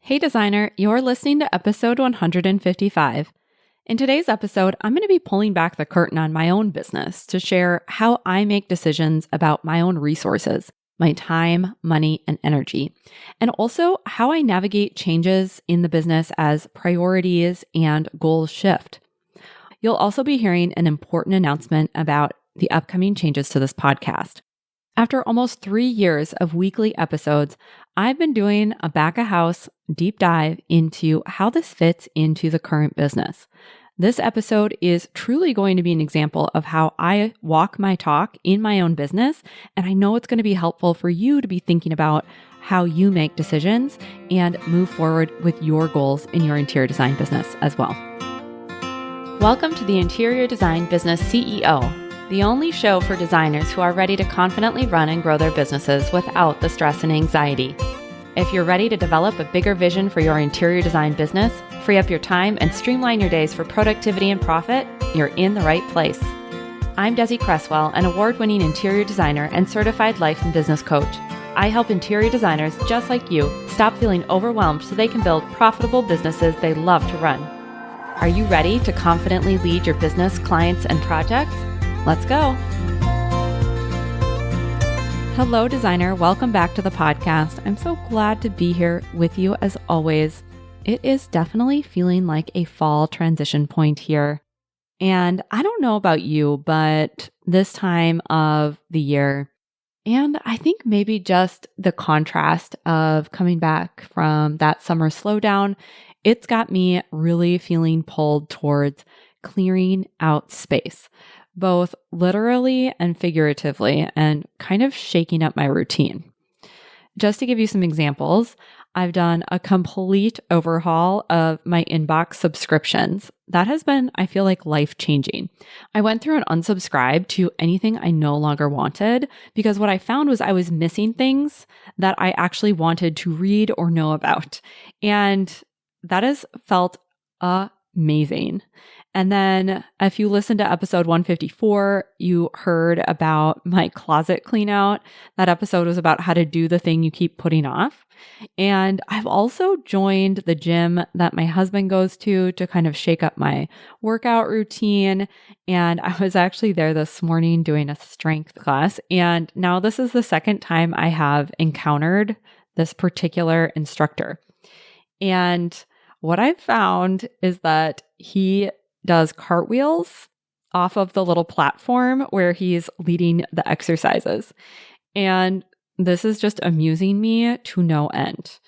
Hey designer, you're listening to episode 155. In today's episode, I'm going to be pulling back the curtain on my own business to share how I make decisions about my own resources, my time, money, and energy, and also how I navigate changes in the business as priorities and goals shift. You'll also be hearing an important announcement about the upcoming changes to this podcast. After almost 3 years of weekly episodes, I've been doing a back-of-house deep dive into how this fits into the current business. This episode is truly going to be an example of how I walk my talk in my own business, and I know it's going to be helpful for you to be thinking about how you make decisions and move forward with your goals in your interior design business as well. Welcome to the Interior Design Business CEO, the only show for designers who are ready to confidently run and grow their businesses without the stress and anxiety. If you're ready to develop a bigger vision for your interior design business, free up your time, and streamline your days for productivity and profit, you're in the right place. I'm Desi Cresswell, an award-winning interior designer and certified life and business coach. I help interior designers just like you stop feeling overwhelmed so they can build profitable businesses they love to run. Are you ready to confidently lead your business, clients, and projects? Let's go. Hello, designer. Welcome back to the podcast. I'm so glad to be here with you as always. It is definitely feeling like a fall transition point here. And I don't know about you, but this time of the year, and I think maybe just the contrast of coming back from that summer slowdown, it's got me really feeling pulled towards clearing out space, both literally and figuratively, and kind of shaking up my routine. Just to give you some examples, I've done a complete overhaul of my inbox subscriptions. That has been, I feel like, life-changing. I went through and unsubscribed to anything I no longer wanted because what I found was I was missing things that I actually wanted to read or know about. And that has felt amazing. And then if you listened to episode 154, you heard about my closet clean out. That episode was about how to do the thing you keep putting off. And I've also joined the gym that my husband goes to kind of shake up my workout routine. And I was actually there this morning doing a strength class. And now this is the second time I have encountered this particular instructor. And what I've found is that he does cartwheels off of the little platform where he's leading the exercises. And this is just amusing me to no end.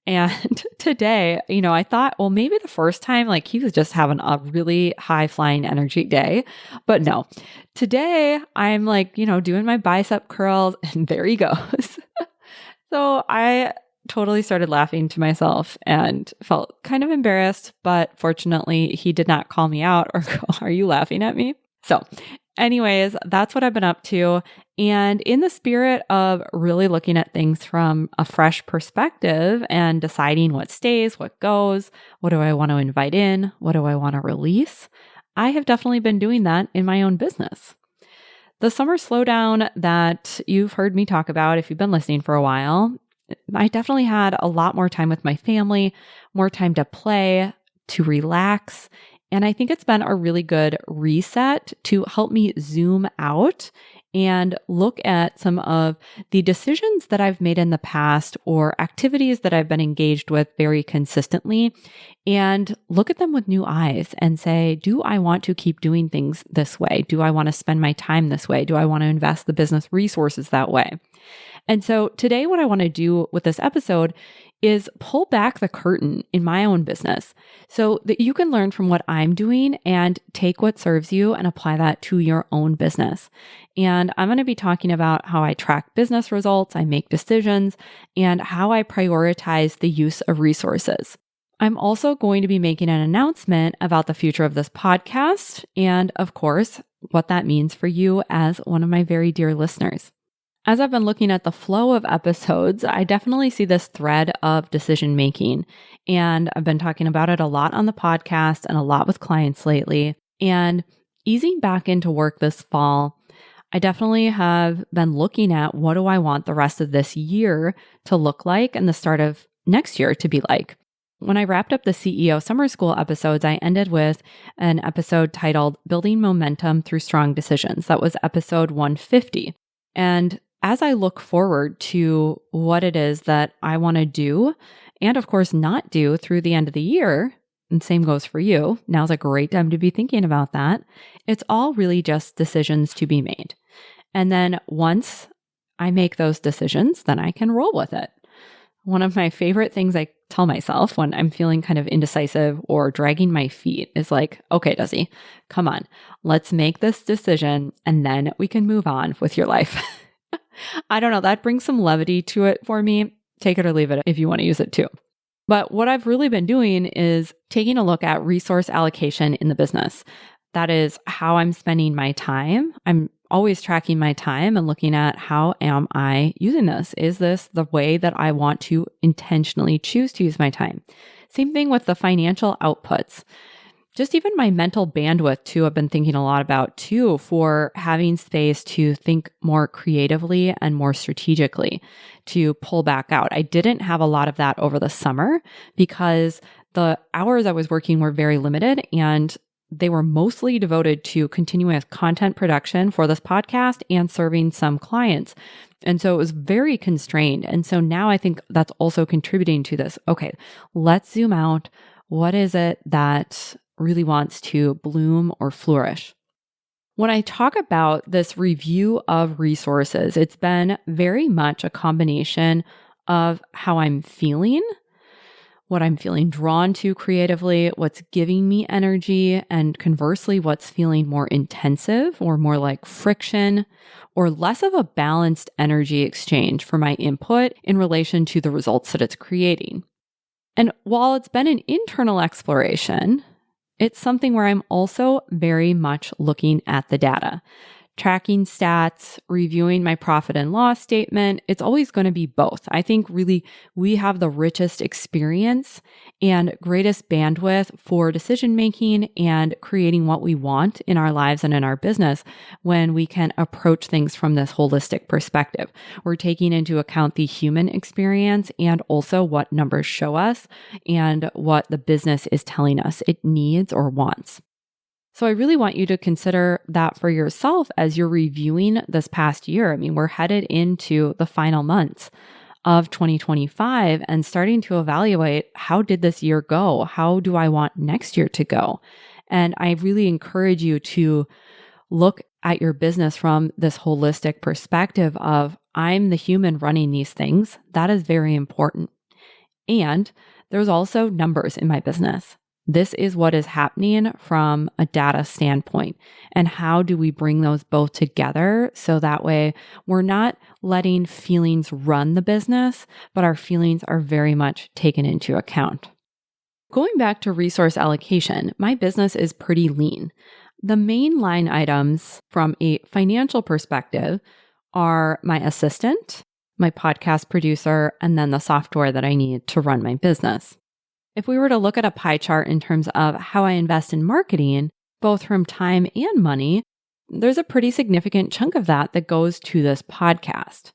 And today, I thought, well, maybe the first time, like he was just having a really high flying energy day, but no. Today I'm like, doing my bicep curls and there he goes. So I totally started laughing to myself and felt kind of embarrassed, but fortunately he did not call me out or go, "Are you laughing at me?" So anyways, that's what I've been up to. And in the spirit of really looking at things from a fresh perspective and deciding what stays, what goes, what do I want to invite in, what do I want to release, I have definitely been doing that in my own business. The summer slowdown that you've heard me talk about, if you've been listening for a while, I definitely had a lot more time with my family, more time to play, to relax. And I think it's been a really good reset to help me zoom out and look at some of the decisions that I've made in the past or activities that I've been engaged with very consistently and look at them with new eyes and say, do I want to keep doing things this way? Do I want to spend my time this way? Do I want to invest the business resources that way? And so today, what I want to do with this episode is pull back the curtain in my own business so that you can learn from what I'm doing and take what serves you and apply that to your own business. And I'm going to be talking about how I track business results, I make decisions, and how I prioritize the use of resources. I'm also going to be making an announcement about the future of this podcast and, of course, what that means for you as one of my very dear listeners. As I've been looking at the flow of episodes, I definitely see this thread of decision making. And I've been talking about it a lot on the podcast and a lot with clients lately. And easing back into work this fall, I definitely have been looking at what do I want the rest of this year to look like and the start of next year to be like. when I wrapped up the CEO Summer School episodes, I ended with an episode titled Building Momentum Through Strong Decisions. That was episode 150. And as I look forward to what it is that I want to do, and of course not do through the end of the year, and same goes for you, now's a great time to be thinking about that. It's all really just decisions to be made. And then once I make those decisions, then I can roll with it. One of my favorite things I tell myself when I'm feeling kind of indecisive or dragging my feet is like, okay, Desi, come on, let's make this decision and then we can move on with your life. I don't know, that brings some levity to it for me. Take it or leave it if you want to use it too. But what I've really been doing is taking a look at resource allocation in the business. That is how I'm spending my time. I'm always tracking my time and looking at how am I using this? Is this the way that I want to intentionally choose to use my time? Same thing with the financial outputs. Just even my mental bandwidth too, I've been thinking a lot about too, for having space to think more creatively and more strategically, to pull back out. I didn't have a lot of that over the summer because the hours I was working were very limited and they were mostly devoted to continuing with content production for this podcast and serving some clients. And so it was very constrained. And so now I think that's also contributing to this. Okay, let's zoom out. What is it that really wants to bloom or flourish? When I talk about this review of resources, it's been very much a combination of how I'm feeling, what I'm feeling drawn to creatively, what's giving me energy, and conversely, what's feeling more intensive or more like friction or less of a balanced energy exchange for my input in relation to the results that it's creating. And while it's been an internal exploration, it's something where I'm also very much looking at the data, tracking stats, reviewing my profit and loss statement. It's always going to be both. I think really we have the richest experience and greatest bandwidth for decision making and creating what we want in our lives and in our business when we can approach things from this holistic perspective. We're taking into account the human experience and also what numbers show us and what the business is telling us it needs or wants. So I really want you to consider that for yourself as you're reviewing this past year. I mean, we're headed into the final months of 2025 and starting to evaluate, how did this year go? How do I want next year to go? And I really encourage you to look at your business from this holistic perspective of, I'm the human running these things. That is very important. And there's also numbers in my business. This is what is happening from a data standpoint. And how do we bring those both together so that way we're not letting feelings run the business, but our feelings are very much taken into account. Going back to resource allocation, my business is pretty lean. The main line items from a financial perspective are my assistant, my podcast producer, and then the software that I need to run my business. If we were to look at a pie chart in terms of how I invest in marketing, both from time and money, there's a pretty significant chunk of that that goes to this podcast.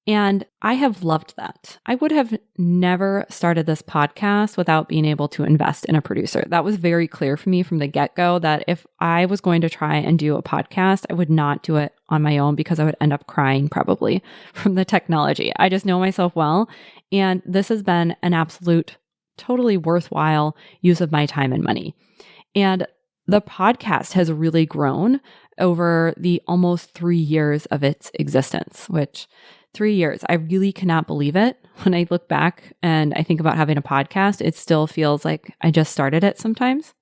And I have loved that. I would have never started this podcast without being able to invest in a producer. That was very clear for me from the get-go that if I was going to try and do a podcast, I would not do it on my own because I would end up crying probably from the technology. I just know myself well. And this has been an absolute totally worthwhile use of my time and money. And the podcast has really grown over the almost 3 years of its existence, which 3 years, I really cannot believe it. When I look back and I think about having a podcast, it still feels like I just started it sometimes.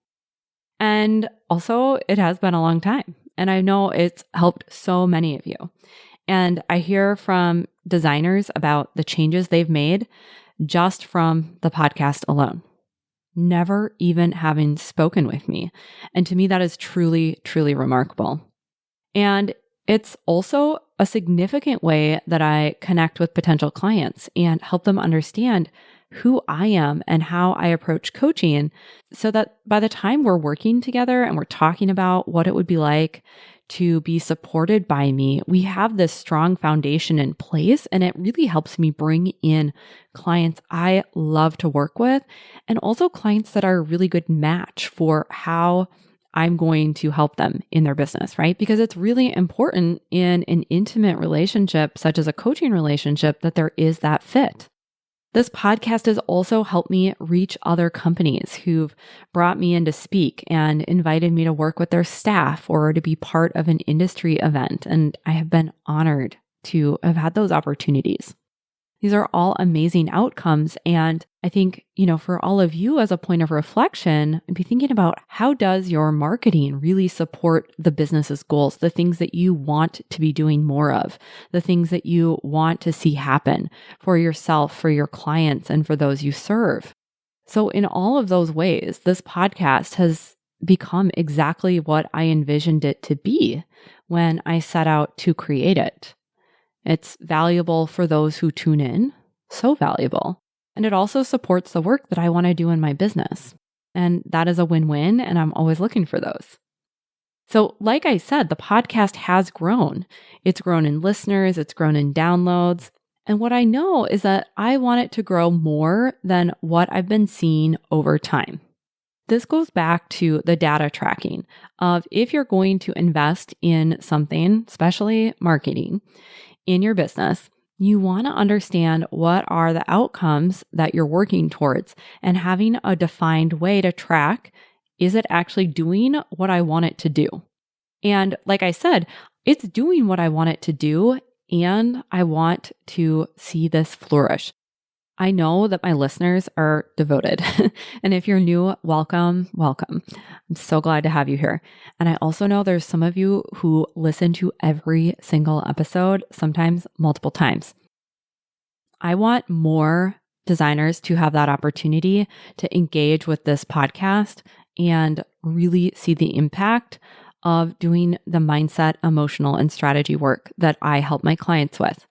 And also it has been a long time. And I know it's helped so many of you. And I hear from designers about the changes they've made just from the podcast alone, never even having spoken with me. And to me, that is truly, truly remarkable. And it's also a significant way that I connect with potential clients and help them understand who I am and how I approach coaching so that by the time we're working together and we're talking about what it would be like to be supported by me, we have this strong foundation in place, and it really helps me bring in clients I love to work with, and also clients that are a really good match for how I'm going to help them in their business, right? Because it's really important in an intimate relationship, such as a coaching relationship, that there is that fit. This podcast has also helped me reach other companies who've brought me in to speak and invited me to work with their staff or to be part of an industry event. And I have been honored to have had those opportunities. These are all amazing outcomes. And I think, for all of you as a point of reflection, be thinking about how does your marketing really support the business's goals, the things that you want to be doing more of, the things that you want to see happen for yourself, for your clients, and for those you serve. So in all of those ways, this podcast has become exactly what I envisioned it to be when I set out to create it. It's valuable for those who tune in, so valuable. And it also supports the work that I want to do in my business. And that is a win-win, and I'm always looking for those. So like I said, the podcast has grown. It's grown in listeners, it's grown in downloads. And what I know is that I want it to grow more than what I've been seeing over time. This goes back to the data tracking of if you're going to invest in something, especially marketing, in your business, you want to understand what are the outcomes that you're working towards and having a defined way to track, is it actually doing what I want it to do? And like I said, it's doing what I want it to do, and I want to see this flourish. I know that my listeners are devoted. And if you're new, welcome, welcome. I'm so glad to have you here. And I also know there's some of you who listen to every single episode, sometimes multiple times. I want more designers to have that opportunity to engage with this podcast and really see the impact of doing the mindset, emotional, and strategy work that I help my clients with.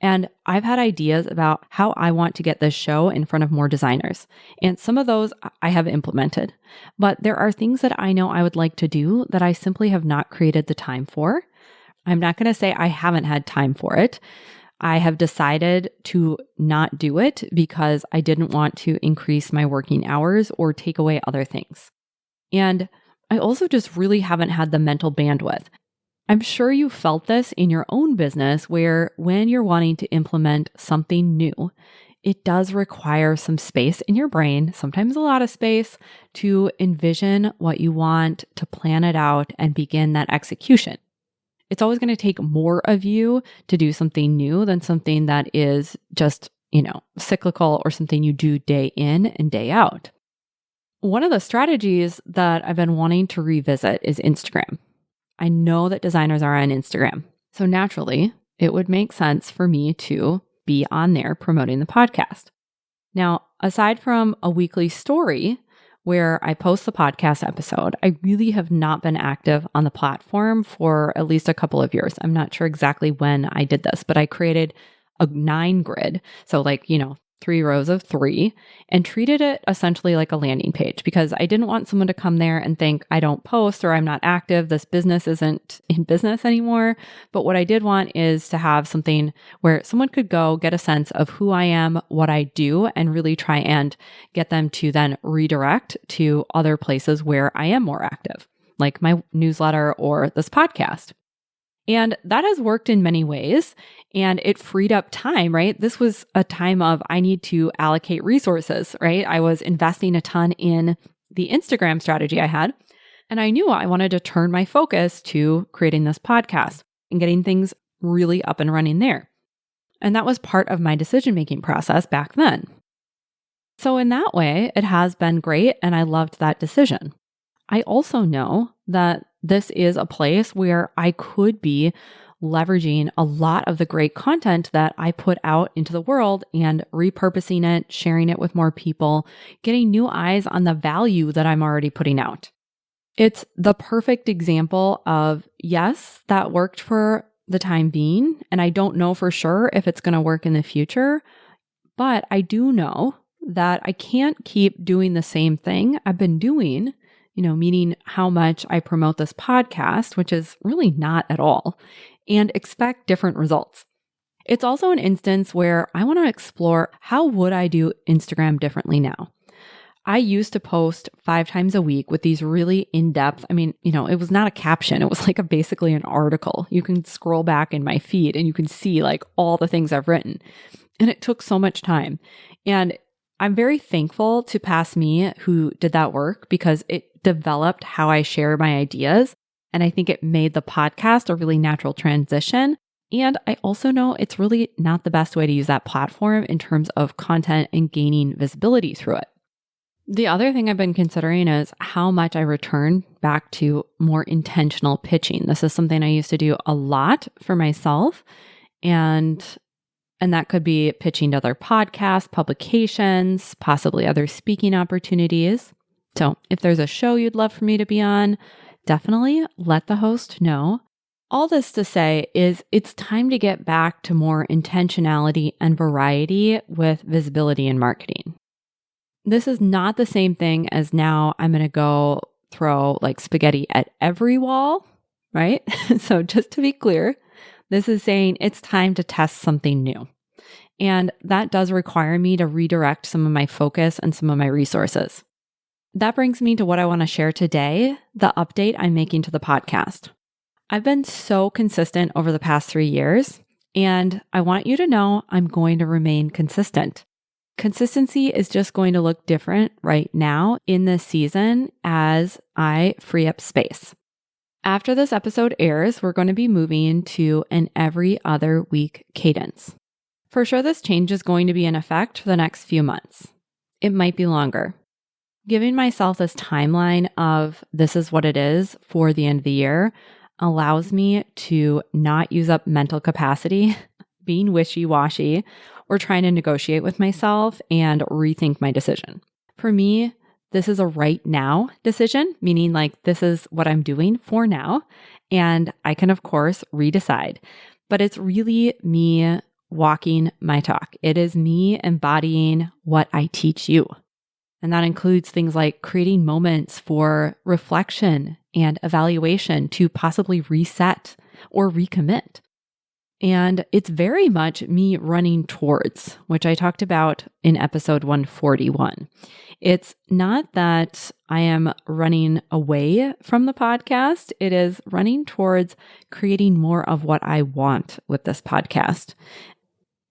And I've had ideas about how I want to get this show in front of more designers. And some of those I have implemented. But there are things that I know I would like to do that I simply have not created the time for. I'm not going to say I haven't had time for it. I have decided to not do it because I didn't want to increase my working hours or take away other things. And I also just really haven't had the mental bandwidth. I'm sure you felt this in your own business where when you're wanting to implement something new, it does require some space in your brain, sometimes a lot of space, to envision what you want, to plan it out, and begin that execution. It's always going to take more of you to do something new than something that is just, cyclical or something you do day in and day out. One of the strategies that I've been wanting to revisit is Instagram. I know that designers are on Instagram. So naturally, it would make sense for me to be on there promoting the podcast. Now, aside from a weekly story where I post the podcast episode, I really have not been active on the platform for at least a couple of years. I'm not sure exactly when I did this, but I created a 9 grid. So 3 rows of 3, and treated it essentially like a landing page because I didn't want someone to come there and think I don't post or I'm not active. This business isn't in business anymore. But what I did want is to have something where someone could go get a sense of who I am, what I do, and really try and get them to then redirect to other places where I am more active, like my newsletter or this podcast. And that has worked in many ways, and it freed up time, right? This was a time of I need to allocate resources, right? I was investing a ton in the Instagram strategy I had, and I knew I wanted to turn my focus to creating this podcast and getting things really up and running there. And that was part of my decision-making process back then. So in that way, it has been great, and I loved that decision. I also know that this is a place where I could be leveraging a lot of the great content that I put out into the world and repurposing it, sharing it with more people, getting new eyes on the value that I'm already putting out. It's the perfect example of, yes, that worked for the time being, and I don't know for sure if it's going to work in the future, but I do know that I can't keep doing the same thing I've been doing meaning how much I promote this podcast, which is really not at all, and expect different results. It's also an instance where I want to explore how would I do Instagram differently now. I used to post 5 times a week with these really in-depth, it was not a caption. It was like basically an article. You can scroll back in my feed and you can see like all the things I've written. And it took so much time. And I'm very thankful to past me who did that work because it developed how I share my ideas. And I think it made the podcast a really natural transition. And I also know it's really not the best way to use that platform in terms of content and gaining visibility through it. The other thing I've been considering is how much I return back to more intentional pitching. This is something I used to do a lot for myself. And that could be pitching to other podcasts, publications, possibly other speaking opportunities. So if there's a show you'd love for me to be on, definitely let the host know. All this to say is it's time to get back to more intentionality and variety with visibility and marketing. This is not the same thing as now I'm going to go throw like spaghetti at every wall, right? So just to be clear, this is saying it's time to test something new. And that does require me to redirect some of my focus and some of my resources. That brings me to what I want to share today, the update I'm making to the podcast. I've been so consistent over the past 3 years, and I want you to know I'm going to remain consistent. Consistency is just going to look different right now in this season as I free up space. After this episode airs, we're going to be moving to an every other week cadence. For sure, this change is going to be in effect for the next few months. It might be longer. Giving myself this timeline of this is what it is for the end of the year allows me to not use up mental capacity, being wishy-washy, or trying to negotiate with myself and rethink my decision. For me, this is a right now decision, meaning like this is what I'm doing for now. And I can, of course, redecide. But it's really me walking my talk. It is me embodying what I teach you. And that includes things like creating moments for reflection and evaluation to possibly reset or recommit. And it's very much me running towards, which I talked about in episode 141. It's not that I am running away from the podcast. It is running towards creating more of what I want with this podcast.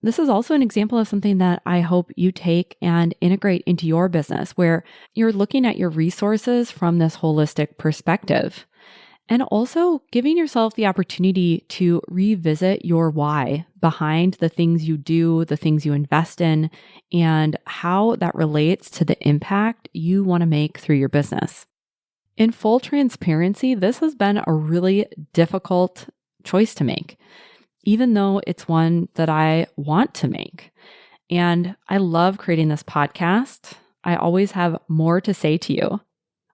This is also an example of something that I hope you take and integrate into your business, where you're looking at your resources from this holistic perspective. And also giving yourself the opportunity to revisit your why behind the things you do, the things you invest in, and how that relates to the impact you want to make through your business. In full transparency, this has been a really difficult choice to make, even though it's one that I want to make. And I love creating this podcast. I always have more to say to you.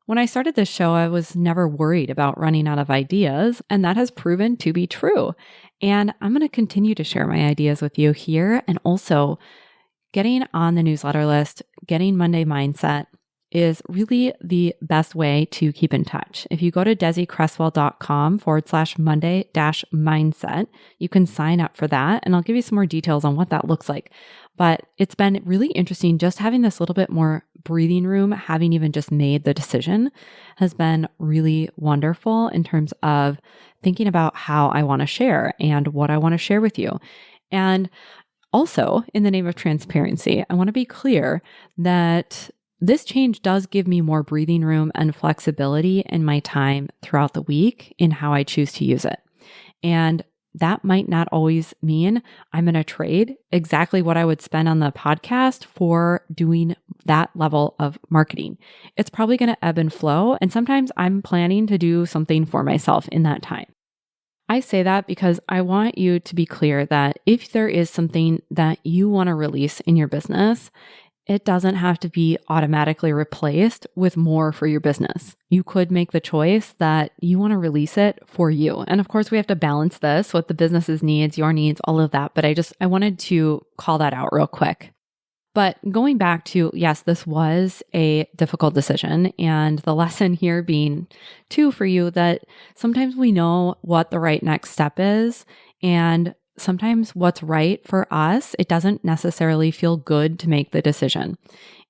When I started this show, I was never worried about running out of ideas, and that has proven to be true. And I'm going to continue to share my ideas with you here. And also, getting on the newsletter list, getting Monday Mindset is really the best way to keep in touch. If you go to desiCresswell.com/Monday-mindset, you can sign up for that. And I'll give you some more details on what that looks like. But it's been really interesting just having this little bit more breathing room, having even just made the decision has been really wonderful in terms of thinking about how I want to share and what I want to share with you. And also, in the name of transparency, I want to be clear that this change does give me more breathing room and flexibility in my time throughout the week in how I choose to use it. And that might not always mean I'm going to trade exactly what I would spend on the podcast for doing that level of marketing. It's probably going to ebb and flow. And sometimes I'm planning to do something for myself in that time. I say that because I want you to be clear that if there is something that you want to release in your business, it doesn't have to be automatically replaced with more for your business. You could make the choice that you want to release it for you. And of course, we have to balance this with the business's needs, your needs, all of that. But I wanted to call that out real quick. But going back to, yes, this was a difficult decision. And the lesson here being too for you that sometimes we know what the right next step is. And sometimes what's right for us, it doesn't necessarily feel good to make the decision.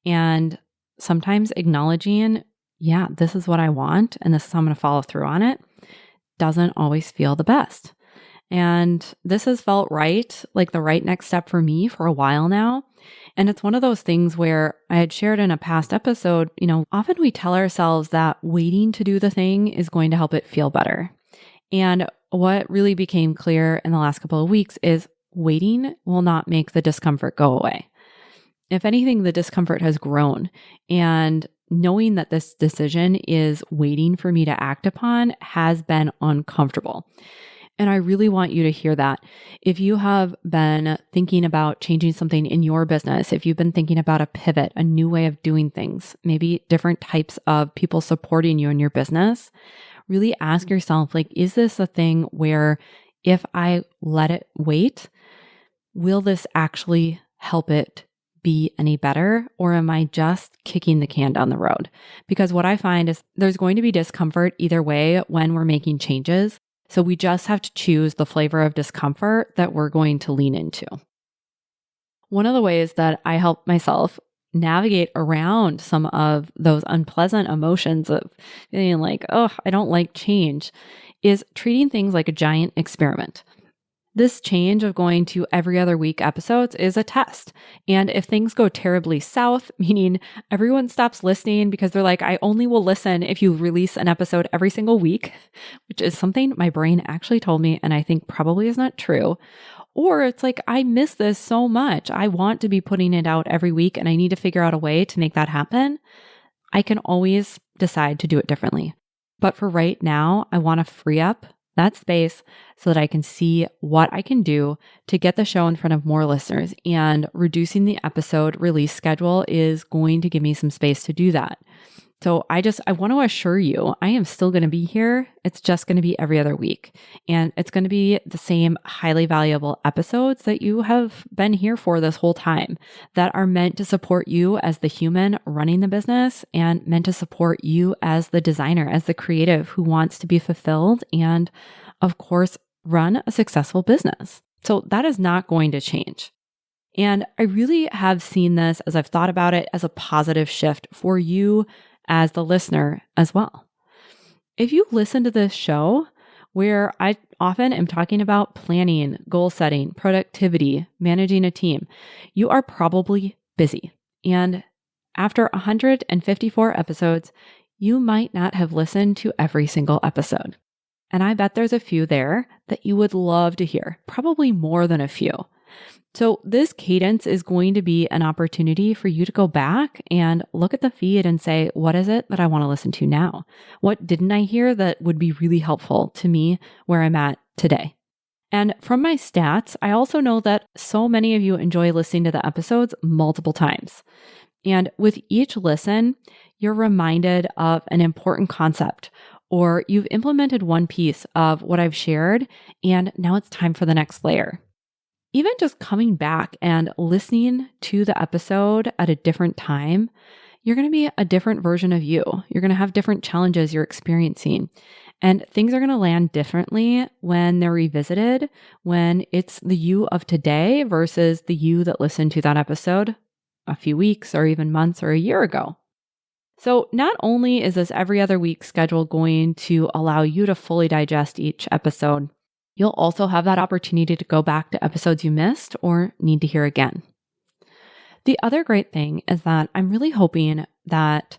And sometimes acknowledging, yeah, this is what I want and this is how I'm going to follow through on it, doesn't always feel the best. And this has felt right, like the right next step for me for a while now. And it's one of those things where I had shared in a past episode, often we tell ourselves that waiting to do the thing is going to help it feel better. And what really became clear in the last couple of weeks is waiting will not make the discomfort go away. If anything, the discomfort has grown. And knowing that this decision is waiting for me to act upon has been uncomfortable. And I really want you to hear that. If you have been thinking about changing something in your business, if you've been thinking about a pivot, a new way of doing things, maybe different types of people supporting you in your business, really ask yourself, is this a thing where if I let it wait, will this actually help it be any better? Or am I just kicking the can down the road? Because what I find is there's going to be discomfort either way when we're making changes. So we just have to choose the flavor of discomfort that we're going to lean into. One of the ways that I help myself navigate around some of those unpleasant emotions of feeling like, oh, I don't like change, is treating things like a giant experiment. This change of going to every other week episodes is a test. And if things go terribly south, meaning everyone stops listening because they're like, I only will listen if you release an episode every single week, which is something my brain actually told me and I think probably is not true. Or it's like, I miss this so much. I want to be putting it out every week and I need to figure out a way to make that happen. I can always decide to do it differently. But for right now, I want to free up that space so that I can see what I can do to get the show in front of more listeners. And reducing the episode release schedule is going to give me some space to do that. So I want to assure you, I am still going to be here. It's just going to be every other week. And it's going to be the same highly valuable episodes that you have been here for this whole time that are meant to support you as the human running the business and meant to support you as the designer, as the creative who wants to be fulfilled and, of course, run a successful business. So that is not going to change. And I really have seen this as I've thought about it as a positive shift for you as the listener as well. If you listen to this show, where I often am talking about planning, goal setting, productivity, managing a team, you are probably busy. And after 154 episodes, you might not have listened to every single episode. And I bet there's a few there that you would love to hear, probably more than a few. So this cadence is going to be an opportunity for you to go back and look at the feed and say, what is it that I want to listen to now? What didn't I hear that would be really helpful to me where I'm at today? And from my stats, I also know that so many of you enjoy listening to the episodes multiple times. And with each listen, you're reminded of an important concept, or you've implemented one piece of what I've shared, and now it's time for the next layer. Even just coming back and listening to the episode at a different time, you're going to be a different version of you. You're going to have different challenges you're experiencing. And things are going to land differently when they're revisited, when it's the you of today versus the you that listened to that episode a few weeks or even months or a year ago. So not only is this every other week schedule going to allow you to fully digest each episode, you'll also have that opportunity to go back to episodes you missed or need to hear again. The other great thing is that I'm really hoping that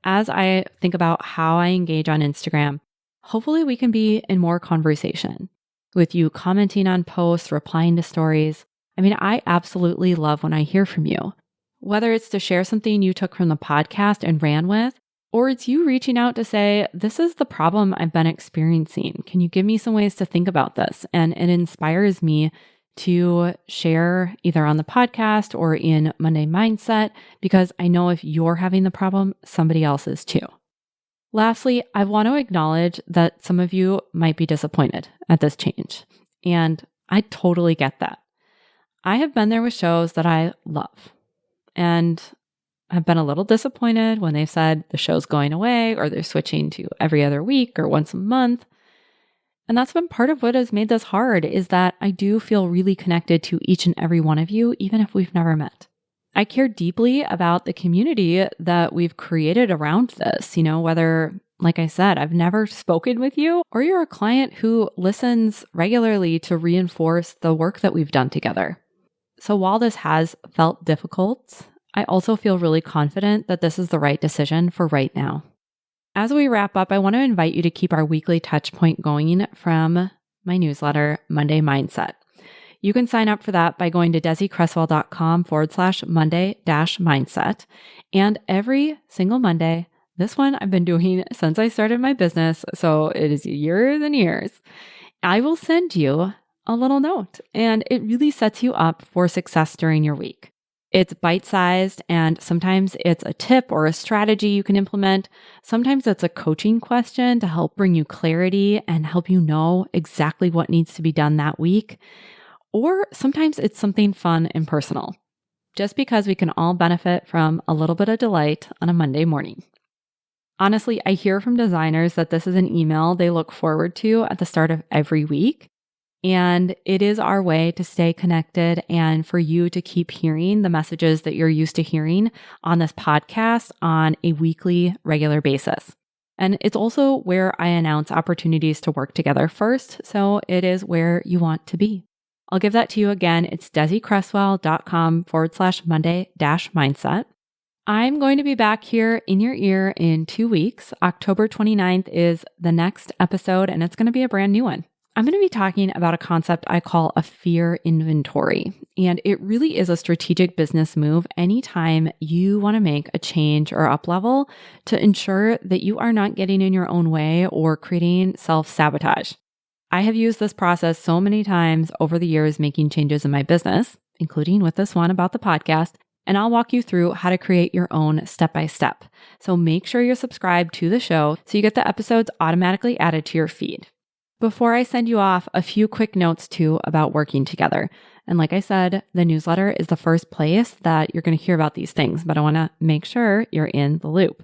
as I think about how I engage on Instagram, hopefully we can be in more conversation with you commenting on posts, replying to stories. I mean, I absolutely love when I hear from you, whether it's to share something you took from the podcast and ran with, or it's you reaching out to say, this is the problem I've been experiencing. Can you give me some ways to think about this? And it inspires me to share either on the podcast or in Monday Mindset, because I know if you're having the problem, somebody else is too. Lastly, I want to acknowledge that some of you might be disappointed at this change. And I totally get that. I have been there with shows that I love. and have been a little disappointed when they've said the show's going away or they're switching to every other week or once a month. And that's been part of what has made this hard, is that I do feel really connected to each and every one of you, even if we've never met. I care deeply about the community that we've created around this, whether, like I said, I've never spoken with you or you're a client who listens regularly to reinforce the work that we've done together. So while this has felt difficult, I also feel really confident that this is the right decision for right now. As we wrap up, I want to invite you to keep our weekly touch point going from my newsletter, Monday Mindset. You can sign up for that by going to desiCresswell.com/Monday-mindset. And every single Monday, this one I've been doing since I started my business, so it is years and years, I will send you a little note, and it really sets you up for success during your week. It's bite-sized, and sometimes it's a tip or a strategy you can implement. Sometimes it's a coaching question to help bring you clarity and help you know exactly what needs to be done that week. Or sometimes it's something fun and personal, just because we can all benefit from a little bit of delight on a Monday morning. Honestly, I hear from designers that this is an email they look forward to at the start of every week. And it is our way to stay connected and for you to keep hearing the messages that you're used to hearing on this podcast on a weekly, regular basis. And it's also where I announce opportunities to work together first. So it is where you want to be. I'll give that to you again. It's desiCresswell.com/Monday-mindset. I'm going to be back here in your ear in 2 weeks. October 29th is the next episode, and it's going to be a brand new one. I'm going to be talking about a concept I call a fear inventory, and it really is a strategic business move anytime you want to make a change or up level to ensure that you are not getting in your own way or creating self-sabotage. I have used this process so many times over the years making changes in my business, including with this one about the podcast, and I'll walk you through how to create your own step-by-step. So make sure you're subscribed to the show so you get the episodes automatically added to your feed. Before I send you off, a few quick notes too about working together. And like I said, the newsletter is the first place that you're going to hear about these things, but I want to make sure you're in the loop.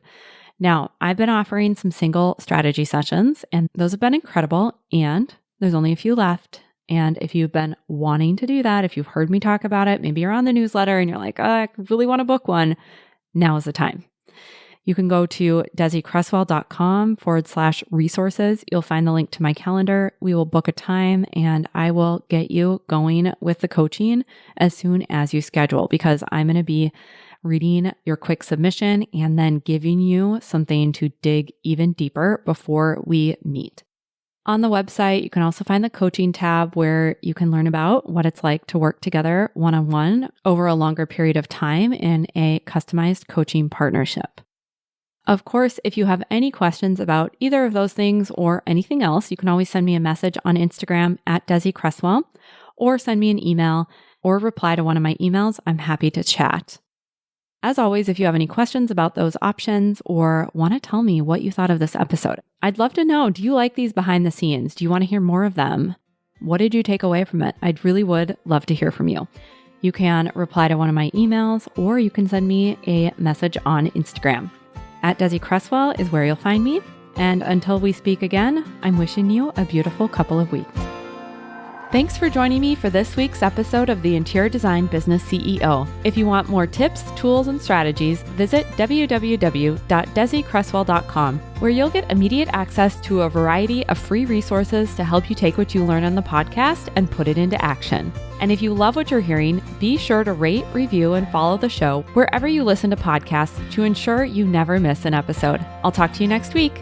Now, I've been offering some single strategy sessions, and those have been incredible, and there's only a few left. And if you've been wanting to do that, if you've heard me talk about it, maybe you're on the newsletter and you're like, I really want to book one, now is the time. You can go to desiCresswell.com/resources. You'll find the link to my calendar. We will book a time and I will get you going with the coaching as soon as you schedule, because I'm going to be reading your quick submission and then giving you something to dig even deeper before we meet. On the website, you can also find the coaching tab where you can learn about what it's like to work together one-on-one over a longer period of time in a customized coaching partnership. Of course, if you have any questions about either of those things or anything else, you can always send me a message on Instagram at DesiCresswell, or send me an email or reply to one of my emails. I'm happy to chat. As always, if you have any questions about those options or want to tell me what you thought of this episode, I'd love to know. Do you like these behind the scenes? Do you want to hear more of them? What did you take away from it? I really would love to hear from you. You can reply to one of my emails, or you can send me a message on Instagram. At Desi Cresswell is where you'll find me. And until we speak again, I'm wishing you a beautiful couple of weeks. Thanks for joining me for this week's episode of the Interior Design Business CEO. If you want more tips, tools, and strategies, visit www.desicresswell.com, where you'll get immediate access to a variety of free resources to help you take what you learn on the podcast and put it into action. And if you love what you're hearing, be sure to rate, review, and follow the show wherever you listen to podcasts to ensure you never miss an episode. I'll talk to you next week.